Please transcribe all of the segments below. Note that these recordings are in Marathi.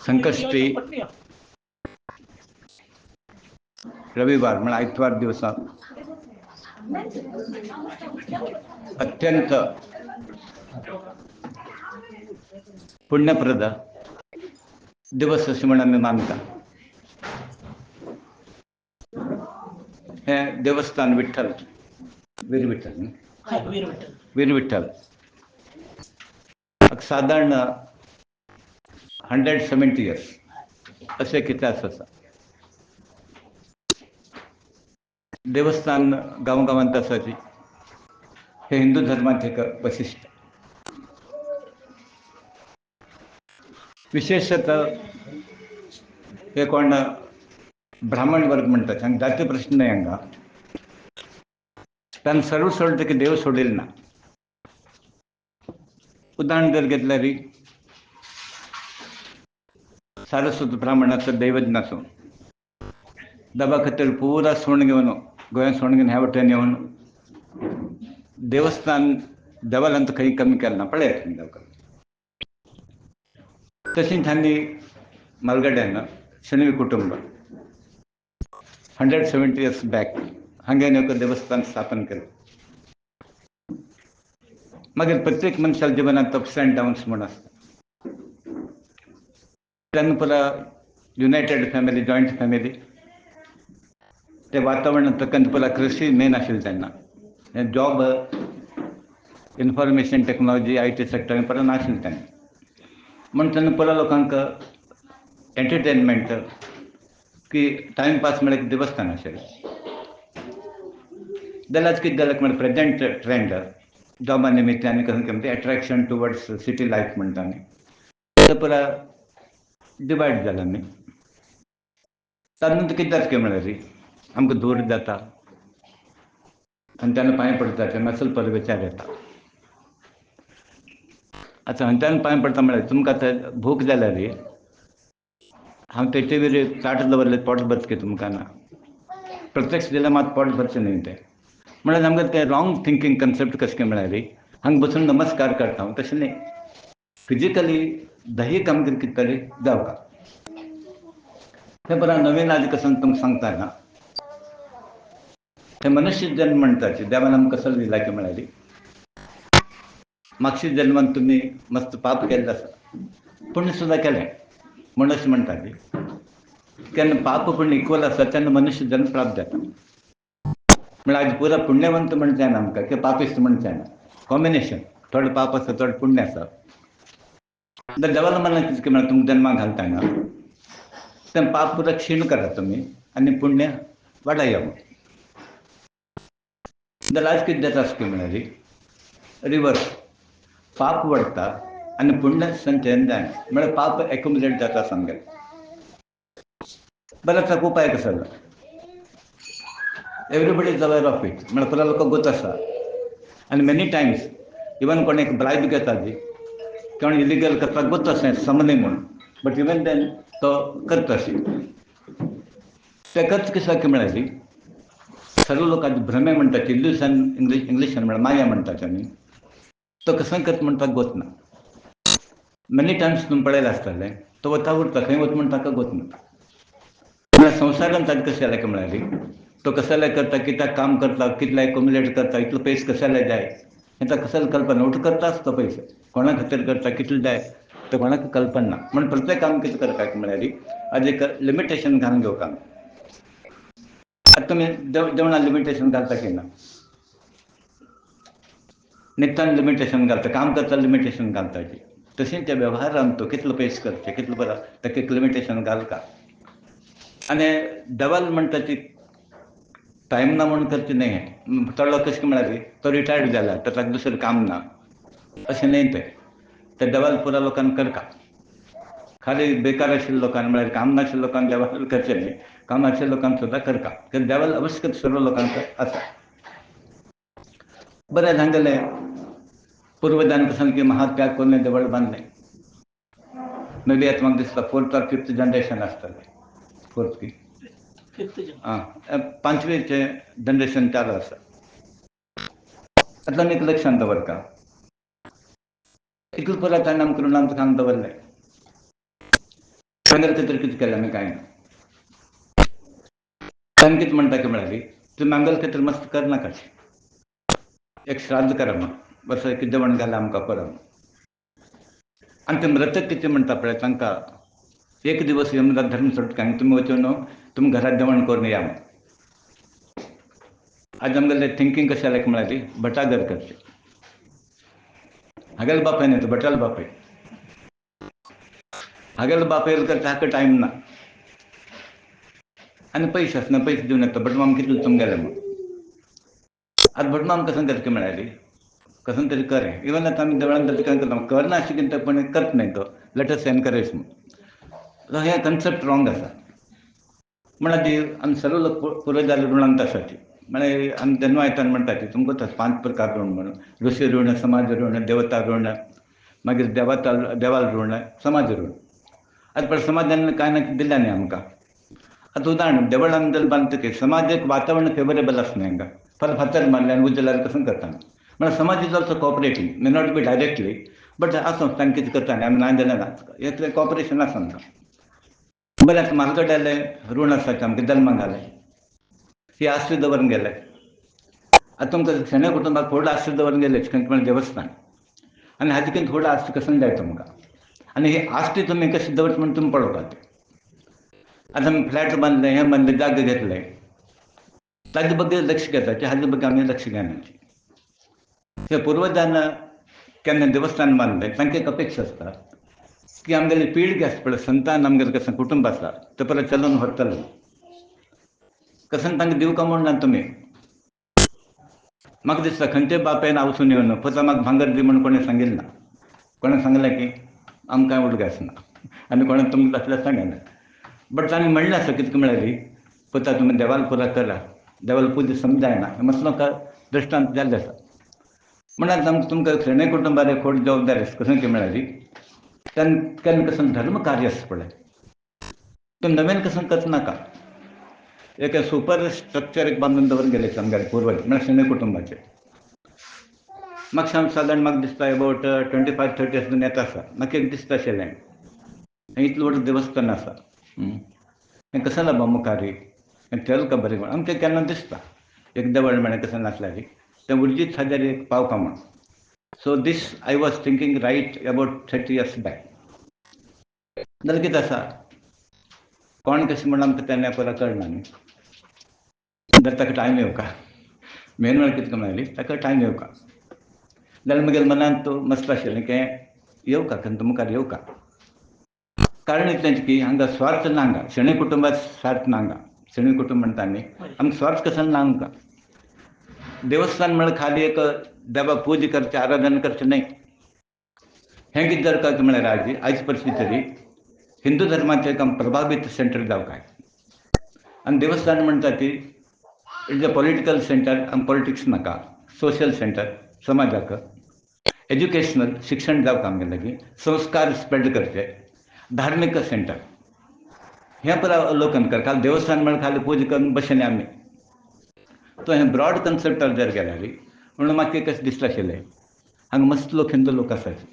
संकष्टी रविवार म्हणजे आयतवार दिवसा अत्यंत पुण्यप्रद दिवस असे म्हणून आम्ही मानता. हे देवस्थान विठ्ठल वीर विठ्ठल साधारण 170 इयर्स असे एक इतिहास असा. देवस्थान गावोगावांत आसाची हे हिंदू धर्माचे एक वैशिष्ट्य. विशेषतः हे कोण ब्राह्मण वर्ग म्हणतात आणि जाती प्रश्न नाही हांगा. ताणें सर्व सोडलें की देव सोडिल ना. उदाहरण जर घेतल्यार सारस्वत ब्राह्मणाचं दैवत नासून दबा खातीर पुरा सोण घेवन गोंयांत सोण घेवन ह्या वटेन येवन देवस्थान देवालांत खंय कमी केलें ना. पळयात तुमी देवकार. तशेंच हांणी मालगड्यान शेणवी कुटुंब 170 इयर्स बॅक हांगेन एक देवस्थान स्थापन केलें. मागीर प्रत्येक मनशाच्या जिवनांत अप्स एंड डावन्स म्हूण आसता. तेन्ना पुरा युनायटेड फॅमिली, जॉयंट फॅमिली, ते वातावरण तकन पुरा कृषी मेन आशिल्लें तेन्ना. Job information technology IT sector पुरा नाशिल्लें तेन्ना. म्हण तेन्ना पुरा लोकांक एंटरटेनमेंट की टायमपास म्हळ्यार एक देवस्थान आशिल्लें. जाल्यार कितें जालें म्हळ्यार प्रेजेंट ट्रेंड जॉबा निमित्त आनी कसं म्हणटा एट्रॅक्शन टुवर्ड्स सिटी लायफ म्हणटा न्ही तो पुरा डिवायड जाला न्ही. तातूंत कितें जाता म्हळ्यार आमकां दूर जाता आनी तेन्ना पांय पडटा तेन्ना असल पर विचार येता. आतां हंत्यान पांय पडटा म्हळ्यार तुमकां आतां भूक जाल्यार हांव ते टीव्हीर ताट दवरलें पोट भरता तुमकां ना. प्रत्यक्ष दिल्यार मात पोट भरचें न्ही तें. म्हळ्यार आमकां तें रॉंग थिंकींग कन्सेप्ट कशें काय म्हळ्यार हांगा बसून नमस्कार करता हांव तशें न्ही. फिजिकली दही कामगिरी कितें तरी जावका. तें बरं नवीन आदी कसं तुमकां सांगता ना. हे मनुष्य जन्म म्हणटात देवान आमकां कसो दिला की म्हळ्यार मागच्या जन्मांत तुमी मस्त पाप केल्लें आसा, पुण्य सुद्दां केलें म्हूण अशें म्हणटात. केन्ना पाप पुण्य इक्वल आसा तेन्ना मनुश्य जन्म प्राप्त जाता. म्हळ्यार आज पुरा पुण्यवंत म्हणचें जायना आमकां किंवां पापिस्ट म्हणचें जायना. कॉम्बिनेशन थोडें पाप आसा थोडें पुण्य आसा. देवाला मनात कितें म्हळ्यार तुमकां जन्माक घालतना तें पाप पुरा क्षीण करात तुमी आनी पुण्य वाडया. जाल्यार आज कितें जाता आसता म्हळ्यार रिवर्स पाप वाडटा आनी पुण्य संचयन जायना. म्हळ्यार पाप एक्युमुलेट जाता सांगलें. बरें ताका उपाय कसो जाला. Everybody is aware of it म्हळ्यार पुरा लोकांक गोत आसा. आनी मेनी टायम्स इवन कोण एक ब्रायब घेता न्ही कोण इलिगल करपाक गोत आसा समने म्हूण बट इवन देन तो करता अशें. तेकाच कितें जाता म्हळ्यार सर्व लोकांचे भ्रमे म्हणटात इल्युजन इंग्लिशान म्हळ्यार माया म्हणटात आमी तो कसो करता म्हण ताका गोत ना. मेनी टायम्स तुमी पळयलें आसतलें तो वता उरता खंय वता म्हण ताका गोत ना. म्हळ्यार संवसारान ताजें कशें जालें काय म्हळ्यार तो कसाले करता कित्याक काम करता कितले एक्युमुलेट करता इतलो पयशे कसाले जाय हें ताका कसाले कल्पना उठ करताच तो पयशे कोणा खातीर करता कितले जाय ते कोणाक कल्पना ना. म्हण प्रत्येक काम कितें करता म्हळ्यार हाजें एक लिमिटेशन घालून घेवपाक. आतां तुमी जेवणाक लिमिटेशन घालता की ना. न्हिदताना लिमिटेशन घालता, काम करता लिमिटेशन घालता. तशेंच त्या वेव्हारांत तो कितलो पयशे करचे कितलो बरो ताका एक लिमिटेशन घालता. आनी देवान म्हणटा ती टायम ना म्हणून करचें न्ही. थोडे लोक कशें म्हळ्यार तो रिटायर्ड जाला तर ताका दुसरें काम ना अशें न्ही तें देवान पुरा लोकांक करता. खाली बेकार आशिल्ल्या लोकांक म्हळ्यार काम नाशिल्ल्या लोकांक देवान करचें न्ही. काम आशिल्ल्या लोकांक सुद्दां करता कित्याक देवान अवश्य सर्व लोकांक आसा. बरें सांगलें पुर्वजान सामकें महात्याग करून देवळां बांदलें. मे बी आतां म्हाका दिसता 4th or 5th जनरेशन आसतलें. 4th की 5वें जनरेशन चालू आसा. आतां आमी एक लक्षांत दवरता इतलो पुरो ताणें आमकां ऋणांत घालून दवरलें सांगाल तरी कितें केलें आमी कांय ना. तांकां कितें म्हणटा की म्हळ्यार तुमी आमगेले खातीर मस्त करनाकाशें, एक श्राद्ध करा म्हण, वर्सा एक जेवण घाला आमकां परत. आनी ते मृतक कितें म्हणटा पळय तांकां एक दिवस यमराज धर्म सोडटा, तुमी वचून तुमी घरांत जेवण करून या म्हण. आज आमगेलें थिंकींग कशें जालें म्हळ्यार भटा घर करचें. हागेलो बापाय न्ही तो भटालो बापाय. हागेलो बापायल करता हाका टायम ना आनी पयशे आसना, पयशे दिवन येता भटमाम कितले तुमगेले म्हण. आतां भटमाम कसन करचें म्हळ्यार कसन तरी करें. इवन आतां आमी देवळांत कितें करता करना अशें कितें पण करता न्ही तो लेट अस एनकरेज म्हण. हें कन्सेप्ट रॉंग आसा. म्हळ्यार आमी सर्व लोक पुरो जाले ऋणांत आसा ती. म्हळ्यार आमी जन्मा येताना म्हणटा ती तुमकां कोता 5 प्रकार ऋण म्हणून. ऋषी ऋण, समाज ऋण, देवता ऋण, मागीर देवाल ऋण, समाज ऋण. आतां पळय समाजान कांय ना कितें दिल्या न्ही आमकां. आतां उदाहरण देवळान जर बांदतकीर समाजाक वातावरण फेवरेबल आसना हांकां. फातर मारलें आनी उज जाल्यार कसं करता. म्हळ्यार समाज is also cooperating, may not be directly but आसूं तांकां कितें करता न्ही आमी ना जाल्यार ना. हें कॉपरेशन आसा आमकां. बरें आतां म्हारगड्यालें ऋण आसा आमकां जल्माक घाले, ही आस्ती दवरून गेले. आतां तुमकां शेणे कुटुंबाक व्हड आस्ती दवरून गेले म्हळ्यार देवस्थान आनी हाजे कितें व्हड आस्ती कसली जाय तुमकां. आनी ही आस्ती तुमी कशी दवरता म्हण तुमी पळोवपाक. आतां आमी फ्लॅट बांदले, हें बांदलें, जागे घेतले, ताजे बद्दल लक्ष घेवपाचें, हाजे बद्दल आमी लक्ष घेनाचें. हे पुर्वजान केन्ना देवस्थान बांदलें तांकां एक अपेक्षा आसता की आमगेली पिळगी आसता पळय, संतान आमगेलें कसं कुटुंब आसा तें परत चलून व्हरतलें. कसं तांकां दिवकां म्हण ना तुमी. म्हाका दिसता खंयच्याय बापायन आवसून येवन पुता म्हाका भांगर दी म्हण कोणें सांगिल्लें ना. कोणें सांगलें की आमकां कांय उलगास ना आनी कोणें तुमकां तसलें सांगलें. बट तांणी म्हणलें आसा कितें म्हळ्यार पुता तुमी देवाल पुरा करा, देवाल पुजा समजायना, हें मसलो दृश्टांत जाल्लें आसा. म्हळ्यार तुमकां शेणे कुटुंबार एक व्हड जबाबदारी आसा. कशें की म्हळ्यार केन्ना कसं धर्म कार्य आसता पळय तें नवें कसं करनाका. एक सुपर स्ट्रक्चर एक बांदून दवरून गेले आमगेले पुर्वज म्हळ्यार शेणे कुटुंबाचे. म्हाका सादारण म्हाका दिसता अबावट 25-30 येसून येता आसा. म्हाका एक दिसता आशिल्लें हें इतलें व्हड देवस्थान आसा, हें कसं जालां मुखारी, हें चलता का बरें म्हण आमकां केन्ना दिसता. एक देवळ म्हळ्यार कसं नासल्यार तें उर्जीत हाजेर एक पावता म्हण. So this I was thinking right about 30 years back. जाल्यार कितें आसा कोण कशें म्हण आमकां तेन्ना परत कळना न्ही. जाल्यार ताका टायम येवका. मेन म्हळ्यार कितें म्हळ्यार ताका टायम येवका. जाल्यार म्हगेल्या मनांत मस्त आशिल्लें की येवका खंत मुखार येवका. कारण इतलेंच की हांगा स्वार्थ ना. हांगा शेणे कुटुंबात स्वार्थ ना. हांगा शेणे कुटुंब म्हणटा न्ही आमकां स्वार्थ कसो ना आमकां. देवस्थान म्हळ्यार खाली एक देवाक पूजा करचें, आराधना करचें न्हय. हें कितें जाता म्हळ्यार आयज परिस्थिती हिंदू धर्माचें एक प्रभावीत सेंटर जावंक जाय. आनी देवस्थान म्हणटा ती इट्स अ पॉलिटिकल सेंटर. आनी पॉलिटिक्स नाका, सोशल सेंटर, समाजाक एज्युकेशनल शिक्षण जावंक आमगेलें, संस्कार स्प्रेड करचे, धार्मीक सेंटर हें परत अवलोकन कर. खाली देवस्थान म्हळ्यार खाली पूजा करून बसले आमी. तो हें ब्रॉड कन्सेप्टार जर गेल्यार म्हणून म्हाका कशें दिसता आशिल्लें हांगा मस्त लोक हिंदू लोक आसात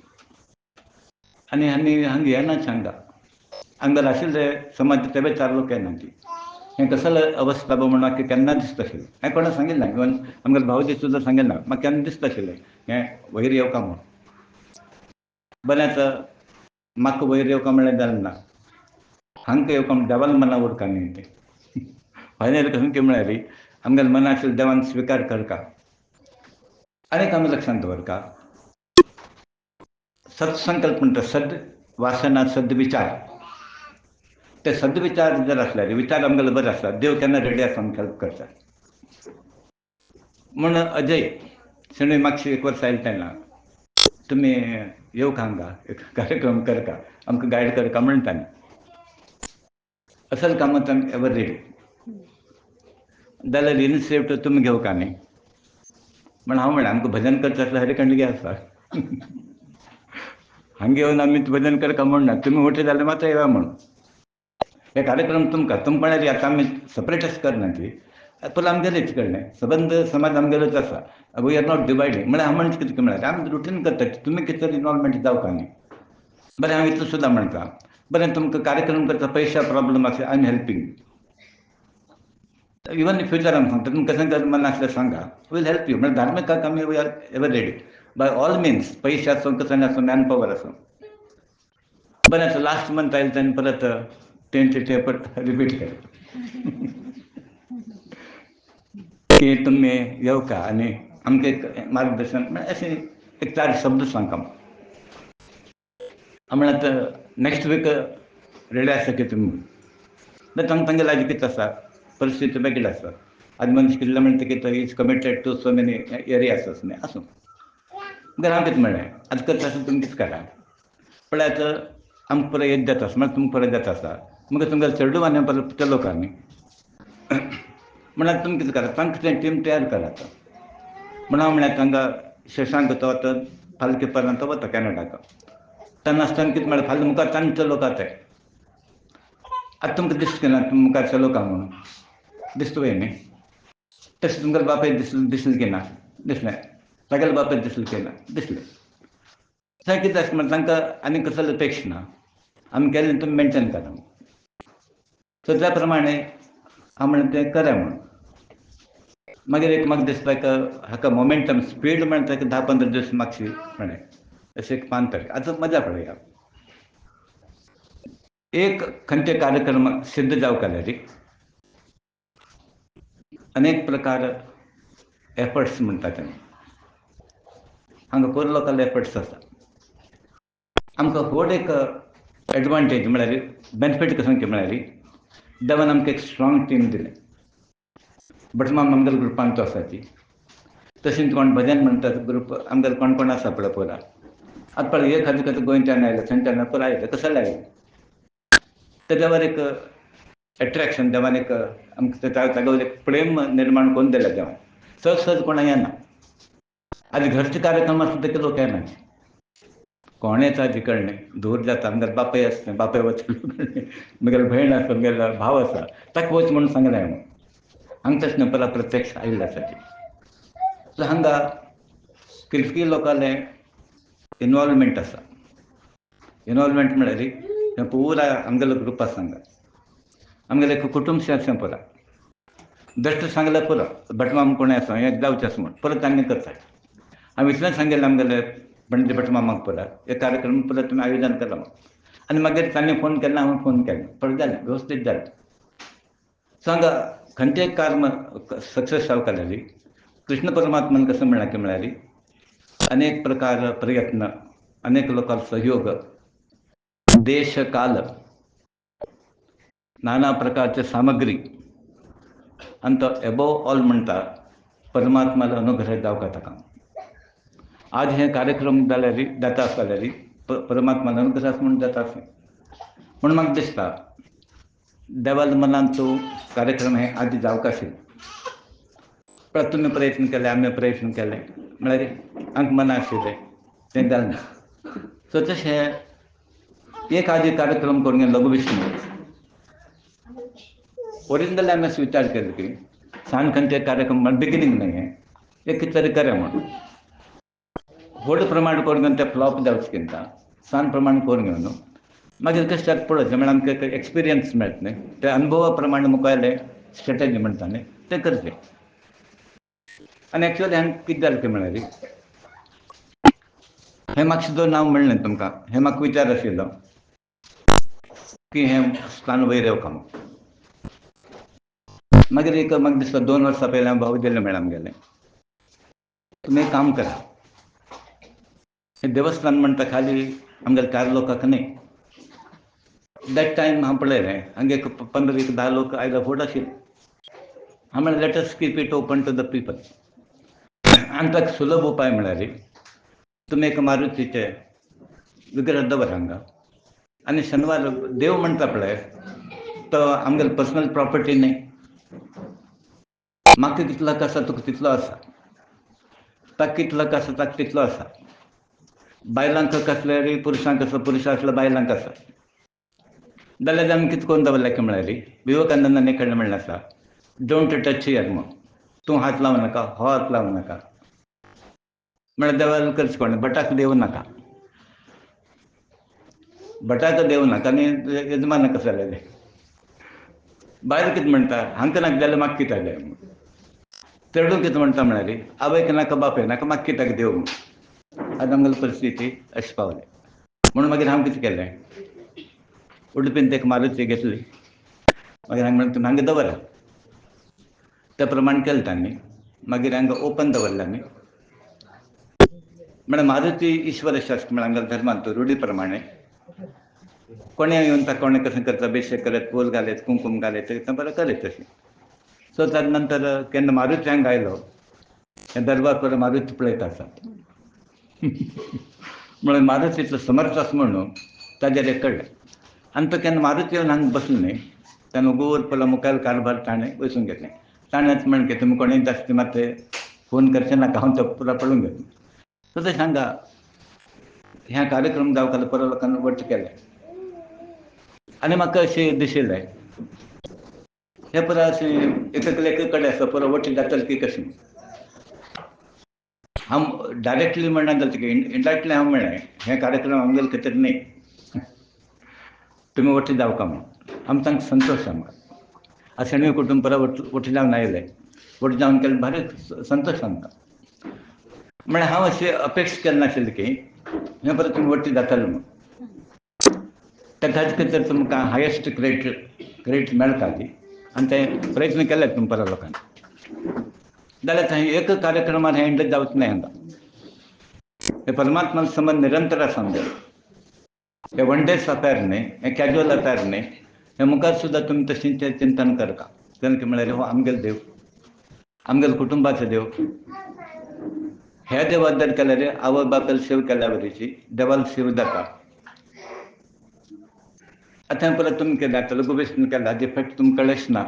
आनी हांगा येनाच हांगा आशिल्ले समाज ते चार लोक येना ती. हें कसं अवस्था म्हणून म्हाका केन्ना दिसता आशिल्लें. हांवें कोणाक सांगिल्लें ना. इवन आमगेले भावजी सुद्दां सांगिल्लें ना. म्हाका केन्ना दिसता आशिल्लें हें वयर येवका म्हूण. बरें आतां म्हाका वयर येवका म्हळ्यार जालें ना. हांकां येवका म्हण देवान मना उरता न्ही तें. फायनल कशें की म्हळ्यार आमगेले मना आशिल्लें देवान स्विकार करता. आनीक आमी लक्षांत दवरता सत्संकल्प म्हणटा सद वासना सद्विचार. ते सद्विचार जर आसल्यार विचार आमगेले बरे आसता देव केन्ना रेडी आसा आमकां हेल्प करता. म्हूण अजय शेणै म्हाका एक वर्स आयले तेन्ना तुमी येवका हांगा एक कार्यक्रम करता, आमकां गायड करता म्हणटा न्ही. असल कामात आमी एवर रेडी. जाल्यार इनिशिएटीव तुमी घेवका न्ही. म्हण हांव म्हणलें आमकां भजन करता आसल्यार हरिकंडगी आसा. हांगा येवन आमी भजन करता म्हणना. तुमी मोठे जाल्यार मात्र येया म्हणून. हे कार्यक्रम तुमकां म्हळ्यार आतां आमी सेपरेट अशें करना ती पूण आमगेलेच कळ्ळें. सबंद समाज आमगेलोच आसा. We are not dividing. म्हळ्यार हांव म्हणटा कितें म्हळ्यार आमी रुटीन करता तुमी कितें तरी इनवॉल्वमेंट जावका न्ही. बरें हांव इतलें सुद्दां म्हणटा बरें तुमकां कार्यक्रम करता पैशा प्रॉब्लम आसा I am helping. Even in फ्युचरान सांगता तुमकां कसं कर मन आसल्यार सांगा वील हेल्प यू. म्हणजे धार्मीक काम आमी we are ever ready by all means. पैसे आसूं कसं आसूं मॅन पॉवर आसूं. बरें आसा लास्ट मंथ आयले तेन्ना परत तेंचे परत रिपीट केलें की तुमी येवका आनी आमकां एक मार्गदर्शन म्हणजे अशें एक 4 शब्द सांगता. म्हळ्यार आतां नेक्स्ट वीक रेडी आसा की तुमी. तांकां तांगे लागीं कितें आसा परिस्थिती वेगळी आसा. आनी मनीस कितले म्हणटा की is committed to so many areas न्ही आसूं. तर हांव कितें म्हणलें आतां करता आसतना तुमी कितें करा म्हळ्यार आतां आमकां पुरो एक जाता आसा म्हळ्यार तुमकां पुरो जाता आसा मग तुमकां चेडू आनी परत चलो का न्ही. म्हळ्यार तुमी कितें करा तांकां तें टीम तयार करात. म्हणून हांव म्हळ्यार तांकां शशांक तो आतां फाल्यां पेपरान तो वता कॅनडाक. तेन्ना आसतना कितें म्हळ्यार फाल्यां मुखार तांकां चलो का तें. आतां तुमकां दिसता ना तुमी मुखार चलो का म्हणून दिसता पळय न्ही. तशें तुमगेले बापायक दिसलें की ना दिसलें. तागेले बापायक दिसलें की ना दिसलें. थंय कितें आसता म्हळ्यार तांकां आनी कसली अपेक्षा ना. आमी केलें तुमी मेंटेन करा. सो त्या प्रमाणे हांव म्हणलें तें करा म्हणून. मागीर एक म्हाका दिसता हाका मोमेंटम स्पीड म्हणटा ताका 10-15 दीस मातशी म्हळें अशें एक 5 तारीख आतां मजा पळया. एक खंयचे कार्यक्रम सिद्ध जावंक जाल्यार अनेक प्रकार एफर्ट्स म्हणटा तेमी. हांगा कोर लोकल एफर्ट्स आसा. आमकां व्हड एक एडवांटेज म्हळ्यार बेनिफीट कशें म्हळ्यार देवान आमकां एक स्ट्रॉंग टीम दिलें. भटमाम मंगल ग्रुपान तो आसा ती. तशेंच कोण भजन म्हणटात ग्रूप आमगेले कोण कोण आसा पळय पुरा. आतां पळय एक खातीर गोंयच्यान आयले थंयच्यान पुरो आयले कसले आयले. ते देवान एक एट्रॅक्शन देवान एक आमकां ताका एक प्रेम निर्माण करून दिलें देवान. सहज कोण येना. आनी घरचे कार्यक्रम आसता ते लोक येना. कोण येता हाजे कळना. दूर जाता आमगेले बापाय आसता बापाय वचना. म्हगेली भयण आसा म्हगेलो भाव आसा ताका वच म्हणून सांगलें हांवें. हांगा तशें न्हय प्रत्यक्ष आयिल्ले आसा ते. सो हांगा कितकी लोकांले इनवॉल्वमेंट आसा. इनवॉल्वमेंट म्हळ्यार हें पुरा आमगेलो ग्रूप आसा हांगा. आमगेलें एक कुटुंबशें आसा पुरा. बेश्टें सांगल्यार पुरो भटमाम कोणूय आसूं हें जावचें आसा म्हूण परत तांणी करता. हांवें इतलेंच सांगलेलें आमगेले पणजे भटमामाक पुरा एक कार्यक्रम परत तुमी आयोजन करा म्हणून. आनी मागीर तांणी फोन केन्ना हांवें फोन केलो परत जालें वेवस्थीत जालें. सो हांगा खंयचेय कर्म सक्सेस जावंक जाल्यार कृष्ण परमात्मान कसं म्हणलां की म्हळ्यार अनेक प्रकार प्रयत्न अनेक लोकांचो सहयोग देश काल नाना प्रकारचे सामग्री आनी तो एबोव ऑल म्हणटा परमात्मालो अनुग्रह जावंक ताका. आज हे कार्यक्रम जाल्यार जाता आसता जाल्यार परमात्मान अनुग्रह आसा म्हूण जाता आसलें. म्हणून म्हाका दिसता देवाल्या मनान तो कार्यक्रम हे आदी जावंक आशिल्लो. पण तुमी प्रयत्न केले आमी प्रयत्न केले म्हळ्यार आमकां मना आशिल्लें तें जालें ना. सो तशें एक आदी कार्यक्रम करून लघु विष्णू ओरिजिनली आमी असो विचार केलो की सांज खंयचे कार्यक्रम बिगिनींग न्हय हें एक कितें तरी करा म्हणून. व्हड प्रमाण करून घेवन तें फ्लॉप जावचें चिंता सान प्रमाण करून घेवन मागीर कशें जाता पळोवचें म्हळ्यार आमकां एक एक्सपिरियन्स मेळटा न्ही. ते अनुभवा प्रमाण मुखावेलें स्ट्रेटजी म्हणटा न्ही तें करचें. आनी एक्चुअली हांगा कितें जालें की म्हळ्यार हें म्हाका सुद्दां हांव म्हणलें तुमकां हें म्हाका विचार आशिल्लो की हें स्थान वयर येवंक म्हणून. मागीर एक म्हाका दिसता 2 वर्सां पयलीं हांव भाऊ दिल्ली मॅडम गेलें. तुमी एक काम करा हें देवस्थान म्हणटा खाली आमगेले 4 लोकांक न्हय. दॅट टायम हांव पळयलें हांगा एक 15-10 लोक आयल्यार फूड आशिल्ले. हांव म्हणलें let us keep it open to the people. आनी ताका सुलभ उपाय म्हळ्यार तुमी एक मारुतीचें विग्रह दवर हांगा आनी शेनवार देव म्हणटा पळय तो आमगेलो पर्सनल प्रॉपर्टी न्हय. म्हाका कितलो हक्क आसा तुका तितलो आसा. ताका कितलो हक्क आसा ताका तितलो आसा. बायलांक हक्क आसल्यार पुरुशांक आसा पुरुश आसल्यार बायलांक आसा. जाल्यार आमी कितें करून दवरलें की म्हळ्यार विवेकानंदान एक कडेन म्हणलें आसा डोंट टच हियर म्हणून. तूं हात लावं नाका हो हात लावं नाका म्हळ्यार देवाला करचें कोणें भटाक देव नाका. भटाक देवनाक आनी यजमानाक कशें जालें बायल कितें म्हणटा हांकां नाका जाल्यार म्हाका कित्याक जाय म्हूण चेडूं कितें म्हणटा म्हळ्यार आवयक नाका बापय नाका म्हाका कित्याक देव म्हूण आतां आमगेली परिस्थिती अशी पावली म्हणून मागीर हांव कितें केलें उडपीन एक मारुती घेतली मागीर हांवें म्हणलें तुमी हांगा दवरा त्या प्रमाणे केलें तांणी मागीर हांगा ओपन दवरलें आमी म्हळ्यार मारुती ईश्वर शास्त्र म्हळ्यार हांगेलो धर्मांत रुढी प्रमाणे कोणें येवन ताका कोणें कशें करता अभिशेक करत फूल घालत कुंकूम घालत तें बरें करीत तशें सो ताजे नंतर केन्ना मारुती हांगा आयलो हें दरबार पळय मारुती पळयता आसा म्हळ्यार मारुती इतलो समर्थ आसा म्हणून ताजेर हें कळ्ळें आनी तो केन्ना मारुती येवन हांगा बसलो न्ही तेन्ना गोवर पयलो मुखावेलो कारभार ताणें बसून घेतलें ताणेंच म्हणलें की तुमी कोणेंय जास्त मात फोन करचें नाका हांव तो पुरो पळोवन घेतलो सो तशें हांगा ह्या कार्यक्रम जावपाक परत लोकांनी वट्ट केलें आनी म्हाका अशें दिशिल्लें हें पुरो अशें एके कडेन आसा पुरो वट्ट जातलें की कशें हांव डायरेक्टली म्हणना जालें की इनडायरेक्टली हांव म्हणलें हे कार्यक्रम आमगेले खातीर न्ही तुमी वट्ट जावका म्हूण आमी तांकां संतोश आमकां आसणीय कुटूंब पुरो वट्ट जावन आयले वट्ट जावन केलें भारी संतोश आमकां म्हळ्यार हांव अशें अपेक्षा केलें नाशिल्लें की हें परत तुमी वट्ट जातालें म्हूण ताचे खातीर तुमकां हायेस्ट क्रेडीट मेळटा ती आनी ते प्रयत्न केले तुमी परत लोकांनी जाल्यार थंय एक कार्यक्रमार हें एंड जावचें न्हय हांगा हे परमात्मा संबंद निरंतर आसा आमगेलो हे वन डेज अफेर न्ही हें कॅज्युअल अफेर न्ही हें मुखार सुद्दां तुमी तशें चिंतन करता तेन्ना म्हळ्यार हो आमगेलो देव आमगेलो कुटुंबाचो देव हे देव आदार केल्यार आवय बापायली सेवा केल्या वरीची देवाली सेवा जाता आतां परत तुमी केलें आतां लघु विष्णू केला हाजे इफेक्ट तुमकां कळ्ळेच ना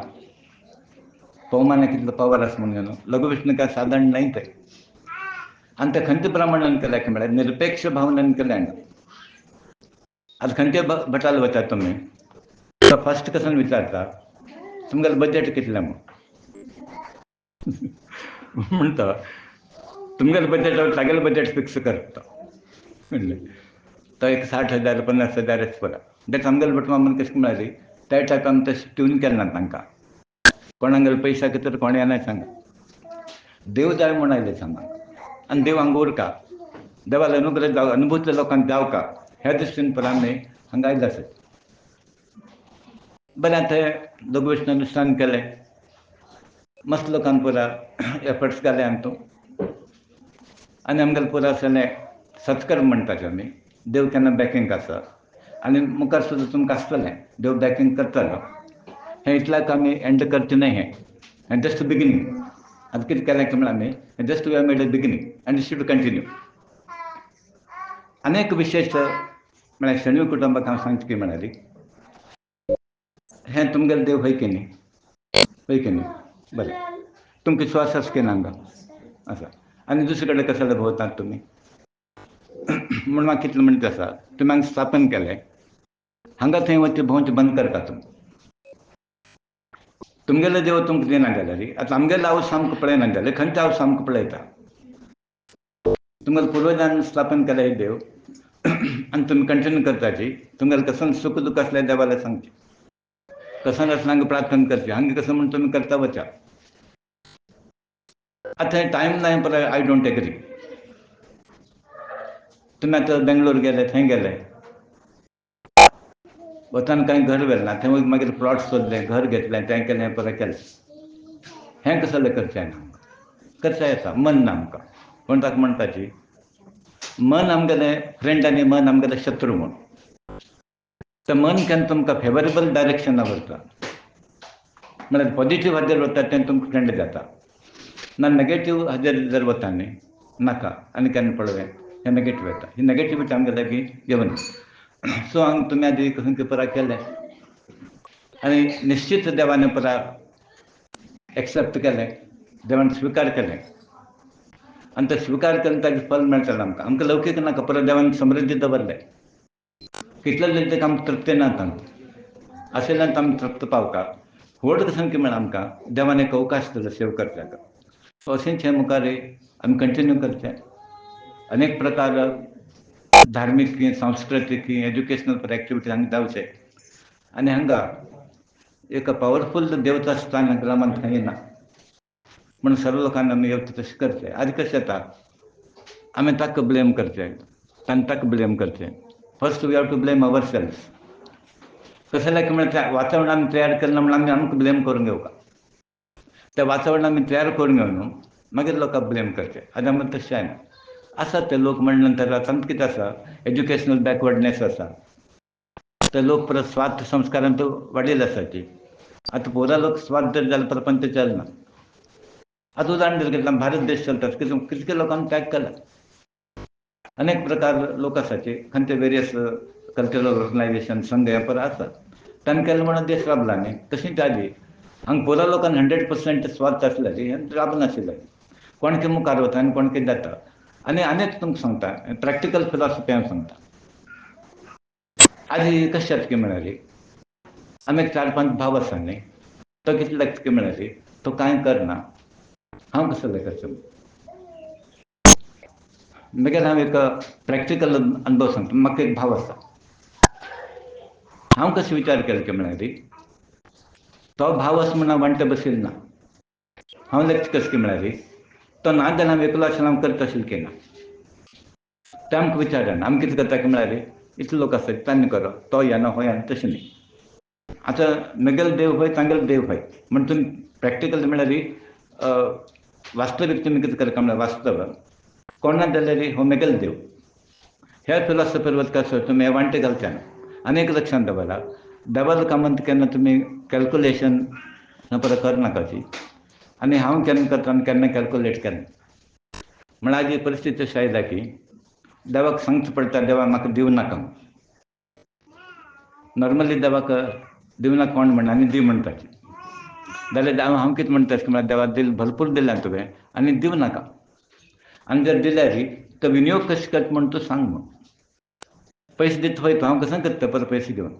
पवमानाक कितलो पावर आसा म्हणून लघु विष्णू काय साधारण नाही ते आनी ते खंयच्या प्रमाणान केल्या म्हळ्यार निरपेक्ष भावनेन केलें हांगा आतां खंयच्या भटाल वता तुमी तो फस्ट कसो विचारता तुमगेलें बजेट कितलें म्हूण म्हणटा तुमगेलें बजेट तागेलें बजेट फिक्स करता म्हणलें तो एक 60,000 50,000 पुरो देखून आमगेले भटमां म्हण कशें म्हळ्यार त्या टायपान तशें ट्यून केलें ना तांकां कोणागेले पयशा खातीर कोणें येनाय सांगा देव जाय म्हूण आयले सांगा आनी देव हांगा उरता देवालो अनुग्रह जावं अनुभूती लोकांक जावका ह्या दृश्टीन पुरो आमी हांगा आयले आसात बरें आतां लघु विष्णू अनुश्ठान केलें मस्त लोकांक पुरो एफर्ट्स घाले हातूंत आनी आमगेलें पुरो आसलें सत्कर्म म्हणटात आमी देव केन्ना बॅकींग आसा आनी मुखार सुद्दां तुमकां आसतलें देव बॅकींग करतलो हें इतल्याक आमी एंड करचें न्हय हें जस्ट बिगिनींग आतां कितें केलें की म्हळ्यार आमी just we have made a beginning आनी शूड कंटिन्यू अनेक विशेश म्हळ्यार शणै कुटुंबाक हांव सांगचें की म्हळ्यार हें तुमगेलो देव खंय की न्ही बरें तुमकां विश्वास आसा की ना हांगा आसा आनी दुसरे कडेन कशें भोंवतात तुमी म्हूण म्हाका कितलें म्हणटा आसा तुमी हांगा स्थापन केलें हांगा थंय वचचें भोंवचें बंद करता तुमी तुमगेलो देव तुमकां दिना जाल्यार आतां आमगेलो हांव सामको पळयना जाल्यार खंयचो हांव सामको पळयता तुमगेलो पुर्वजान स्थापन केला हे देव आनी तुमी कंटिन्यू करताची तुमगेलें कसं सुख दुख आसलें देवाला सांगचें कसं आसलें हांगा प्रार्थना करची हांगा कसं म्हूण तुमी करता वचा आतां टायम ना पळय आय डोंट एग्री तुमी आतां बेंगलोर गेले थंय गेले वताना कांय घर व्हेलें थंय मागीर प्लॉट सोदलें घर घेतलें तें केलें परत केलें हें कसलें करचें ना आमकां करचें येता मन ना आमकां कोण ताका म्हणटाची मन आमगेलें फ्रेंड आनी मन आमगेलें शत्रू म्हूण तें मन केन्ना तुमकां फेवरेबल डायरेक्शनाक व्हरता म्हळ्यार पॉजिटीव हाजेर वता तें तुमकां फ्रेंड जाता ना नेगेटीव हाजेर जर वता न्ही नाका आनी केन्ना पळोवया हें नेगेटीव येता ही नेगेटिविटी आमगे लागीं येवनी सो हांगा तुमी आदी खंय पुरा केलें आनी निश्चित देवान पुरा एक्सेप्ट केलें देवान स्विकार केलें आनी तें स्विकार केलें ताजें फल मेळटलें आमकां आमकां लौकीक नाका पुरो देवान समृद्धी दवरलें कितले जाल्यार आमकां तृप्ती ना तांकां आशिल्ल्यान आमी तृप्त पावता व्हड कसं की म्हळ्यार आमकां देवान एक अवकाश दिलो सेव करपाक सो अशेंच हें मुखार आमी कंटिन्यू करचें अनेक प्रकार धार्मिक सांस्कृतिक एज्युकेशनल पर एक्टिविटीज हांगा जावचे आनी हांगा एक पावरफुल देवता स्थान ग्रामांत खंय ना म्हणून सर्व लोकांना आमी येवचें तशें करचें. आनी कशें जाता आमी ताका ब्लेम करचें तांकां ताका ब्लेम करचें. First we have to blame our self. कशें जालें की म्हणल्यार वातावरण आमी तयार केलें म्हणून आमी आमकां ब्लेम करून घेवका. त्या वातावरण आमी तयार करून घेवन मागीर लोकांक ब्लेम करचें. आनी आमी तशें जायना. आसा ते लोक म्हणले नंतर तांकां कितें आसा एज्युकेशनल बॅकवर्डनेस आसा. ते लोक परत स्वार्थ संस्कारांत वाडिल्ले आसा ती. आतां पोरा लोक स्वार्थ जर जाल्यार प्रपंच चलना. आतां उदाहरण जर घेतल्यार भारत देश चलता कितके लोकांनी त्याग केला. अनेक प्रकार लोक आसाचे खंयचे वेरियस कल्चरल ऑर्गनायझेशन संघ हे पर आसा तांणी केलें म्हणून देश राबला न्ही. तशींच आली हांगा पोरा लोकांक 100% स्वार्थ आसलेली राबनाशिल्ले. कोण कितें मुखार वता आनी कोण कितें जाता. आनी एक तुमकां सांगता प्रॅक्टिकल फिलॉसॉफी हांव सांगता. आजी कशें जाता की म्हळ्यार आमी एक 4-5 भाव आसा न्ही. तो कितें लागता की म्हळ्यार तो कांय करना. हांव कसो करचें. मागीर हांव एक प्रॅक्टिकल अनुभव सांगता. म्हाका एक भाव आसा. हांव कसो विचार केलो की म्हळ्यार तो भाव आसा म्हूण हांव वांटे बशिल्लो ना. हांव लक्ष कशें की म्हळ्यार तो ना जाल्यार हांव एकलो आशिल्लो हांव करता आशिल्लो की ना. ते आमकां विचारना. आमी कितें करता की म्हळ्यार इतले लोक आसात तांणी करप तो येना हो येना तशें न्ही. आतां म्हगेलो देव खंय तांगेलो देव खंय म्हण तुमी प्रॅक्टिकल म्हळ्यार वास्तवीक तुमी कितें करता म्हळ्यार वास्तव कोण ना जाल्यार हो म्हगेलो देव. ह्या फिलॉसॉफीर वचपाचो तुमी हे वांटे घालचे ना. आनी एक लक्षांत दवरा देवाल्या कामांत केन्ना तुमी कॅल्कुलेशन परत करनाकाची. आनी हांव केन्ना करता आनी केन्ना कॅल्कुलेट केन्ना. म्हळ्यार हाजी परिस्थिती अशी आयल्या की देवाक सांगचें पडटा देवा म्हाका दिवं नाका. नॉर्मली देवाक दिवं नाका कोण म्हणना आनी दी म्हणटा. जाल्यार हांव कितें म्हणटा की म्हळ्यार देवा दिल भरपूर दिल्यां तुवें आनी दिवं नाका. आनी जर दिल्यार तो विनियोग कशें करता म्हूण तूं सांग म्हूण. पयशे दिता हय तूं हांव कसां करता परत पयशे घेवन.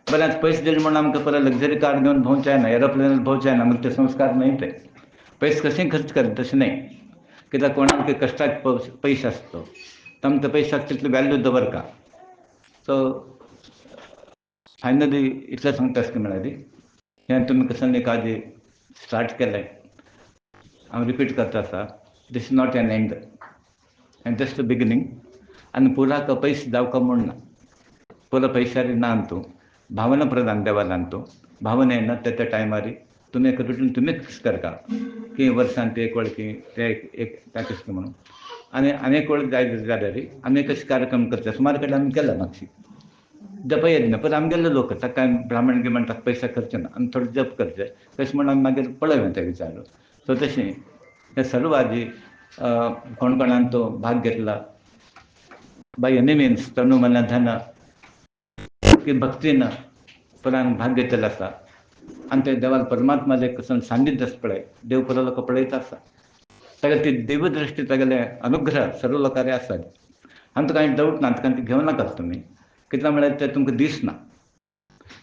बरें आतां पयशे दिले म्हूण आमकां परत लग्जरी कार घेवन भोंवचें जायना एरोप्लेनार भोंवचें जायना म्हणजे ते संस्कार न्हय ते. पयशे कशें खर्च करता तशें न्हय. कित्याक कोणाक कश्टाचे पयशे आसता तांकां ते पयशाक तितली वॅल्यू दवरता. सो फायनली इतलें सांगता की म्हळ्यार हें तुमी कसं एक आजी स्टार्ट केलें हांव रिपीट करता आसा this is not an end end just a beginning. आनी पुराक पयशे जावका म्हूण ना. पुरो पयशार ना तूं भावना प्रधान देवालान तूं भावना येना त्या टायमार तुमी एक रुटीन तुमी फिक्स करता की वर्सांत एक वळखी ते एक कशें म्हणून आनी एक वळ जाय जाल्यार आमी कशें कार्यक्रम करता सुमार कडेन आमी केला मातशी जप यज्ञ पण आमगेले लोक ताका ब्राह्मण गिमण ताका पयशे खर्च ना आमी थोडे जप करचे तशें म्हणून आमी मागीर पळयलें ते विचार. सो तशें हे सर्व हाजी कोण कोणान तो भाग घेतला बाय एनी मिन्स तनु मन धन की भक्तीन पुराण भाग घेतलेलो आसा. आनी ते देवाल परमात्मा कसं सान्निध्य आसा पळय देव पुरो लोक पळयता आसा ताका ती दिव्यदृश्टी तागेले अनुग्रह सर्व लोकांक आसा. आनी तुका कांय डावट ना तुका ती घेवं नाकात तुमी कित्याक म्हळ्यार ते तुमकां दिसना.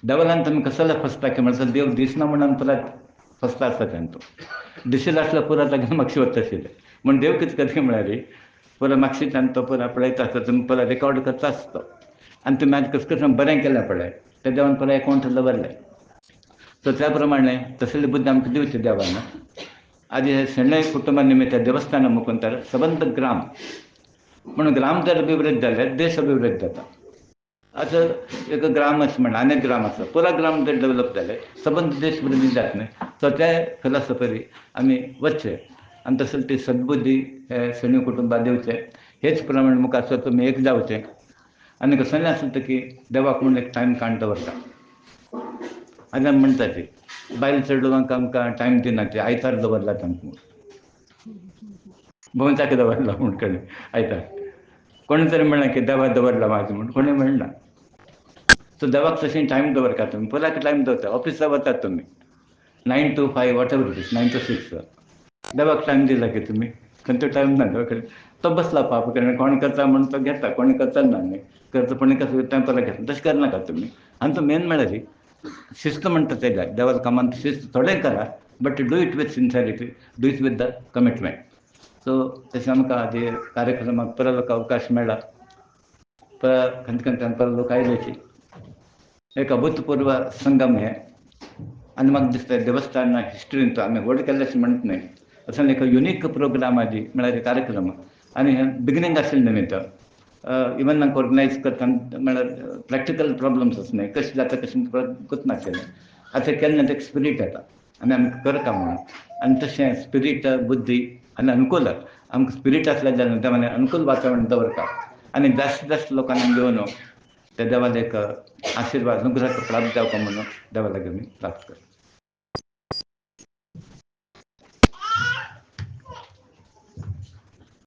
देवालान तुमी कसले फसता की म्हणटा देव दिसना म्हणून परत फसता आसता तें तूं दिशिल्लो आसल्यार पुरो तागेले म्हाका वता आशिल्लें म्हण देव कितें करता म्हळ्यार पुरो म्हाका तो पुरो पळयता आसता तुमी पुरो रेकॉर्ड करता आसता आनी तुमी आतां कसं कसं बरें केलें पळय ते देवान पुरो अकावंट दवरलें. सो त्या प्रमाणे तसली बुद्धी आमकां दिवची देवान. आजी हे शेणै कुटुंबा निमित्त देवस्थान मुखंतर सबंद ग्राम म्हणून ग्राम जर अभिवृद्धी जाल्यार देश अभिवृद्धी जाता. आतां एक ग्राम अशें म्हणटा आनी एक ग्राम आसा पुरा ग्राम जर डेवलप जाले सबंद देश वृद्धी जाता न्ही. सो त्या फिलॉसॉफरी आमी वचचें आनी तसली ती सद्बुद्धी हे शेणै कुटुंबाक दिवचें. हेच प्रमाणे मुखार तुमी एक जावचें आनी कसलें आसता की देवाक म्हूण एक टायम काडून दवरता. आनी आमी म्हणटा ती बायल चेडवांक आमकां टायम दिनात आयतार दवरला तांकां भोंवताक दवरला म्हूण कळ्ळें आयतार कोणी तरी म्हणलें की देवा दवरला म्हाजो म्हूण कोणें म्हणना. सो देवाक तशें टायम दवरता तुमी पुराक टायम दवरता ऑफिसाक वतात तुमी 9 to 5 what ever it is 9 to 6 देवाक टायम दिला की तुमी खंयचो टायम ना देवा कडेन तो बसला पाप कडेन कोण करता म्हूण तो घेता कोणी करता ना न्ही करता पण कसं टायम परत घेता तशें करनाका तुमी. आनी तो मेन म्हळ्यार शिस्त म्हणटा ते जाय देवाच्या कामांत शिस्त थोडें करा but do it with sincerity do it with the commitment. So तशें आमकां हाजे कार्यक्रमाक परत अवकाश मेळ्ळा खंत खंत लोक आयले एक अभूतपूर्व संगम हे आनी म्हाका दिसता देवस्थान हिस्ट्रीन तो आमी व्हड केल्ले अशें म्हणटा न्हय असं एक युनीक प्रोग्राम आजी म्हळ्यार एक कार्यक्रम आनी हे बिगिनींग आशिल्लें न्हय तो इवन हांगा ऑर्गनायज करतना म्हळ्यार प्रॅक्टिकल प्रॉब्लम्स आसनाय कशें जाता कशें नाशिल्लें आतां केन्ना तें स्पिरीट येता आनी आमी करता म्हणून आनी तशें स्पिरीट बुद्धी आनी अनुकूल आमकां स्पिरीट आसलें जाल्यार ते अनुकूल वातावरण दवरता आनी जास्त लोकांना घेवन त्या देवाला एक आशीर्वाद अनुग्रह प्राप्त जावपाक म्हणून देवा लागीं आमी प्राप्त करता.